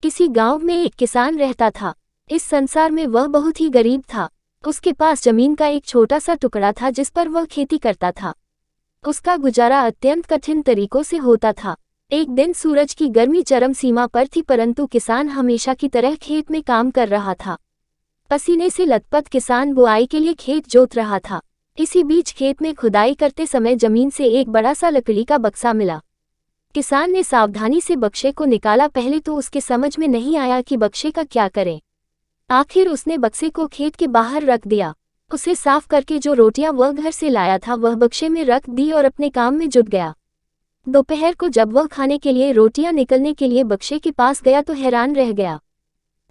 किसी गांव में एक किसान रहता था। इस संसार में वह बहुत ही गरीब था। उसके पास जमीन का एक छोटा सा टुकड़ा था जिस पर वह खेती करता था। उसका गुजारा अत्यंत कठिन तरीकों से होता था। एक दिन सूरज की गर्मी चरम सीमा पर थी, परंतु किसान हमेशा की तरह खेत में काम कर रहा था। पसीने से लथपथ किसान बुआई के लिए खेत जोत रहा था। इसी बीच खेत में खुदाई करते समय जमीन से एक बड़ा सा लकड़ी का बक्सा मिला। किसान ने सावधानी से बक्से को निकाला। पहले तो उसके समझ में नहीं आया कि बक्से का क्या करें। आखिर उसने बक्से को खेत के बाहर रख दिया। उसे साफ करके जो रोटियां वह घर से लाया था वह बक्से में रख दी और अपने काम में जुट गया। दोपहर को जब वह खाने के लिए रोटियां निकलने के लिए बक्से के पास गया तो हैरान रह गया।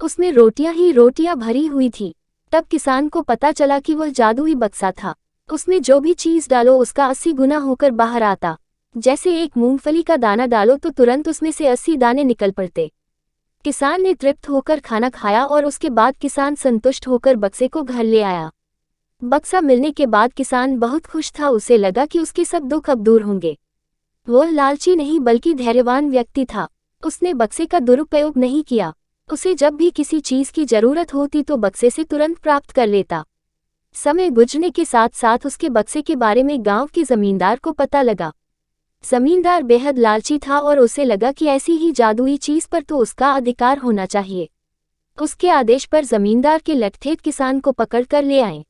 उसमें रोटियां ही रोटियां भरी हुई थी। तब किसान को पता चला कि वह जादुई बक्सा था। उसमें जो भी चीज डालो उसका 80 गुना होकर बाहर आता। जैसे एक मूंगफली का दाना डालो तो तुरंत उसमें से 80 दाने निकल पड़ते। किसान ने तृप्त होकर खाना खाया और उसके बाद किसान संतुष्ट होकर बक्से को घर ले आया। बक्सा मिलने के बाद किसान बहुत खुश था। उसे लगा कि उसके सब दुख अब दूर होंगे। वह लालची नहीं बल्कि धैर्यवान व्यक्ति था। उसने बक्से का दुरुपयोग नहीं किया। उसे जब भी किसी चीज की जरूरत होती तो बक्से से तुरंत प्राप्त कर लेता। समय गुजरने के साथ साथ उसके बक्से के बारे में गांव के जमींदार को पता लगा। जमींदार बेहद लालची था और उसे लगा कि ऐसी ही जादुई चीज पर तो उसका अधिकार होना चाहिए। उसके आदेश पर जमींदार के लठठेठ किसान को पकड़ कर ले आए।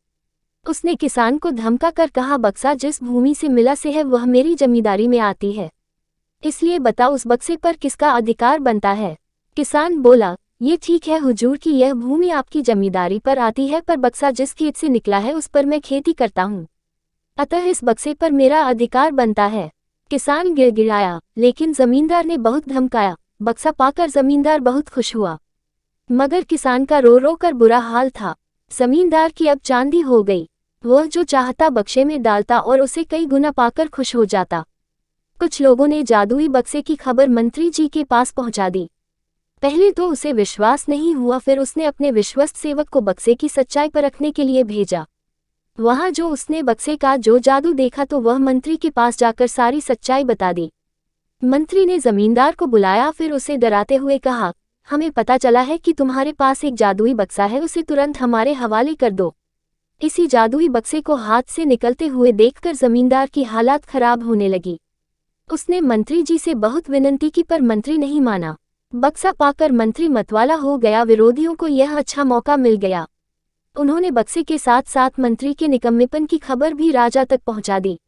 उसने किसान को धमका कर कहा, बक्सा जिस भूमि से मिला से है वह मेरी जमींदारी में आती है, इसलिए बताओ उस बक्से पर किसका अधिकार बनता है। किसान बोला, ये ठीक है हुजूर कि यह भूमि आपकी जमींदारी पर आती है, पर बक्सा जिस खेत से निकला है उस पर मैं खेती करता हूँ, अतः इस बक्से पर मेरा अधिकार बनता है। किसान गिड़गिड़ाया, लेकिन जमींदार ने बहुत धमकाया। बक्सा पाकर जमींदार बहुत खुश हुआ, मगर किसान का रो रो कर बुरा हाल था। जमींदार की अब चांदी हो गई। वह जो चाहता बक्से में डालता और उसे कई गुना पाकर खुश हो जाता। कुछ लोगों ने जादुई बक्से की खबर मंत्री जी के पास पहुंचा दी। पहले तो उसे विश्वास नहीं हुआ, फिर उसने अपने विश्वस्त सेवक को बक्से की सच्चाई परखने के लिए भेजा। वहां जो उसने बक्से का जो जादू देखा तो वह मंत्री के पास जाकर सारी सच्चाई बता दी। मंत्री ने जमींदार को बुलाया, फिर उसे डराते हुए कहा, हमें पता चला है कि तुम्हारे पास एक जादुई बक्सा है, उसे तुरंत हमारे हवाले कर दो। इसी जादुई बक्से को हाथ से निकलते हुए देखकर जमींदार की हालत खराब होने लगी। उसने मंत्री जी से बहुत विनती की पर मंत्री नहीं माना। बक्सा पाकर मंत्री मतवाला हो गया। विरोधियों को यह अच्छा मौका मिल गया। उन्होंने बक्से के साथ साथ मंत्री के निकम्मेपन की खबर भी राजा तक पहुंचा दी।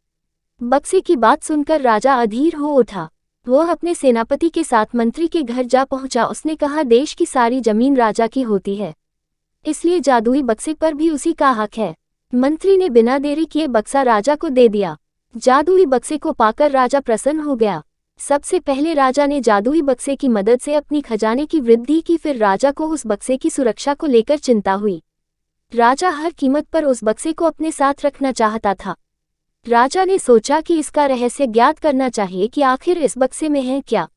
बक्से की बात सुनकर राजा अधीर हो उठा। वह अपने सेनापति के साथ मंत्री के घर जा पहुंचा। उसने कहा, देश की सारी जमीन राजा की होती है, इसलिए जादुई बक्से पर भी उसी का हक है। मंत्री ने बिना देरी किए बक्सा राजा को दे दिया। जादुई बक्से को पाकर राजा प्रसन्न हो गया। सबसे पहले राजा ने जादुई बक्से की मदद से अपनी खजाने की वृद्धि की, फिर राजा को उस बक्से की सुरक्षा को लेकर चिंता हुई। राजा हर कीमत पर उस बक्से को अपने साथ रखना चाहता था। राजा ने सोचा कि इसका रहस्य ज्ञात करना चाहिए कि आखिर इस बक्से में है क्या।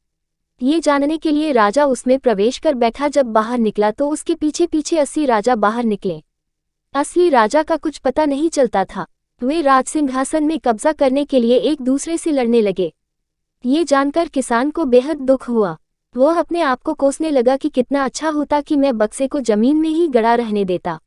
ये जानने के लिए राजा उसमें प्रवेश कर बैठा। जब बाहर निकला तो उसके पीछे पीछे 80 राजा बाहर निकले। असली राजा का कुछ पता नहीं चलता था। वे राजसिंहासन में कब्जा करने के लिए एक दूसरे से लड़ने लगे। ये जानकर किसान को बेहद दुख हुआ। वह अपने आप को कोसने लगा कि कितना अच्छा होता कि मैं बक्से को जमीन में ही गड़ा रहने देता।